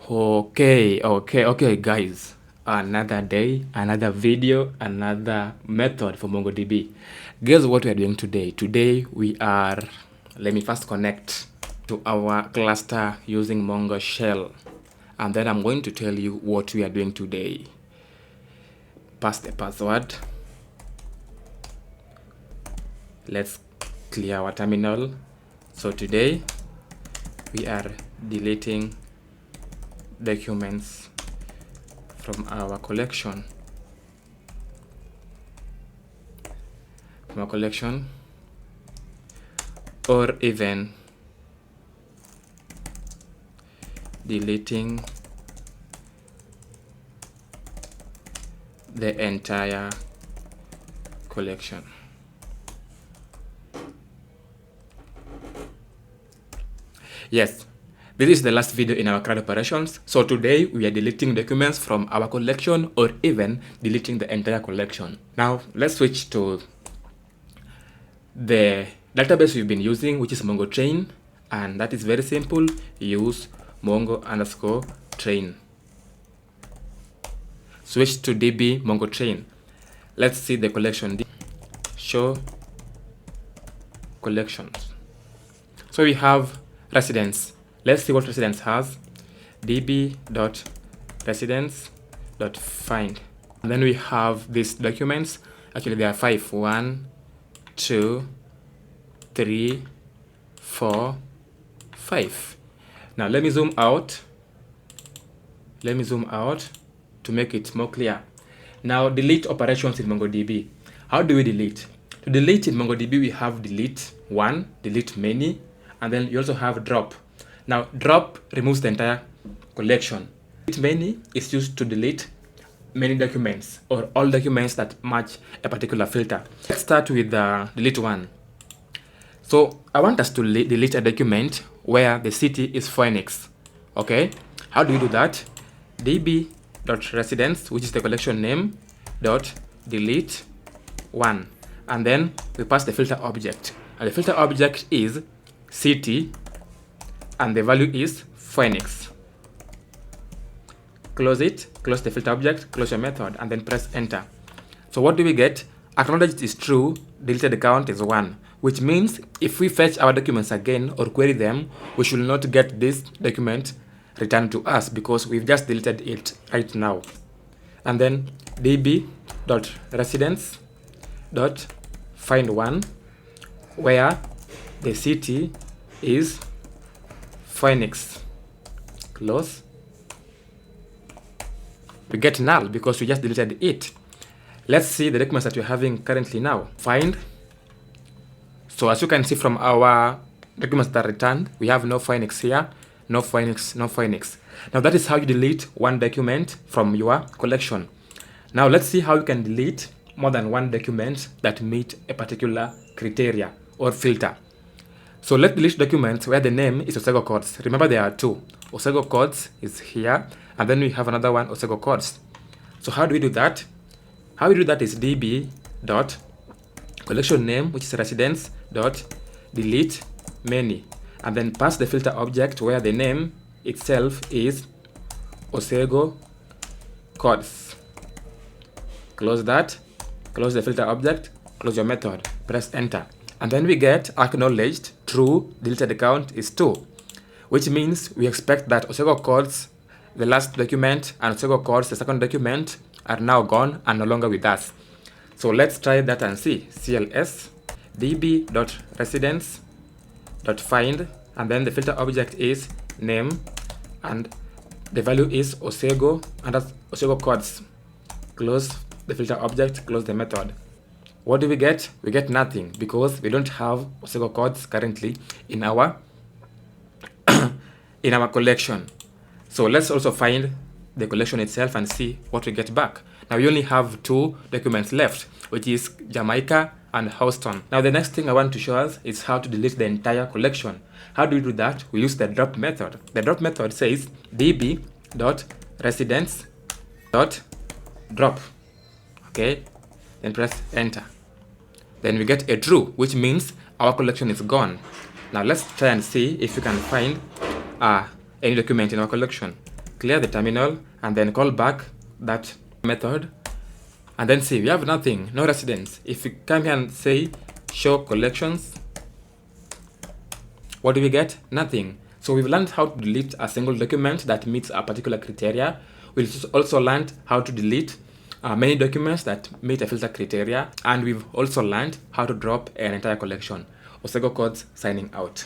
Okay, guys. Another day, another video, another method for MongoDB. Guess what we are doing today? Today we are, let me first connect to our cluster using Mongo shell. And then I'm going to tell you what we are doing today. Pass the password. Let's clear our terminal. So today we are deleting documents from our collection. Or even deleting the entire collection. Yes, this is the last video in our CRUD operations. So today we are deleting documents from our collection or even deleting the entire collection. Now let's switch to the database we've been using, which is MongoTrain, and that is very simple. Use Mongo_train. Switch to DB MongoTrain. Let's see the collection. Show collections. So we have residence. Let's see what residence has. db.residence.find. And then we have these documents. Actually, there are 5. 1, 2, 3, 4, 5. Now let me zoom out. To make it more clear. Now delete operations in MongoDB. How do we delete? To delete in MongoDB, we have deleteOne, deleteMany, and then you also have drop. Now drop removes the entire collection. deleteMany is used to delete many documents or all documents that match a particular filter. Let's start with deleteOne. So I want us to delete a document where the city is Phoenix. Okay, how do we do that? db.residence, which is the collection name, .deleteOne, and then we pass the filter object, and the filter object is city and the value is Phoenix. Close it, close the filter object, close your method, and then press enter. So what do we get? Acknowledged is true, deleted count is 1, which means if we fetch our documents again or query them, we should not get this document returned to us because we've just deleted it right now. And then db.residence.find1, where the city is Phoenix. Close. We get null because we just deleted it. Let's see the documents that we're having currently now. Find. So as you can see from our documents that are returned, we have no Phoenix here, no Phoenix, no Phoenix. Now that is how you delete one document from your collection. Now let's see how you can delete more than one document that meet a particular criteria or filter. So let's delete documents where the name is Osego codes. Remember there are 2. Osego codes is here, and then we have another one, Osego codes. So how do we do that? How we do that is db.collection name, which is residence.deleteMany, and then pass the filter object where the name itself is Osego codes. Close that, close the filter object, close your method, press enter. And then we get acknowledged, true, deleted count is 2, which means we expect that Osego codes, the last document, and Osego codes, the second document, are now gone and no longer with us. So let's try that and see. CLS db.residence.find, and then the filter object is name, and the value is Osego, and that's Osego codes. Close the filter object, close the method. What do we get? We get nothing because we don't have Osego codes currently in our in our collection. So let's also find the collection itself and see what we get back. Now we only have 2 documents left, which is Jamaica and Houston. Now the next thing I want to show us is how to delete the entire collection. How do we do that? We use the drop method. The drop method says db.residence.drop. Okay, then press enter. Then we get a true, which means our collection is gone. Now let's try and see if we can find any document in our collection. clear the terminal and then call back that method, and then see we have nothing, no residence. If we come here and say show collections, what do we get? Nothing. So we've learned how to delete a single document that meets a particular criteria. We've also learned how to delete many documents that meet a filter criteria, and we've also learned how to drop an entire collection. Osego Codes signing out.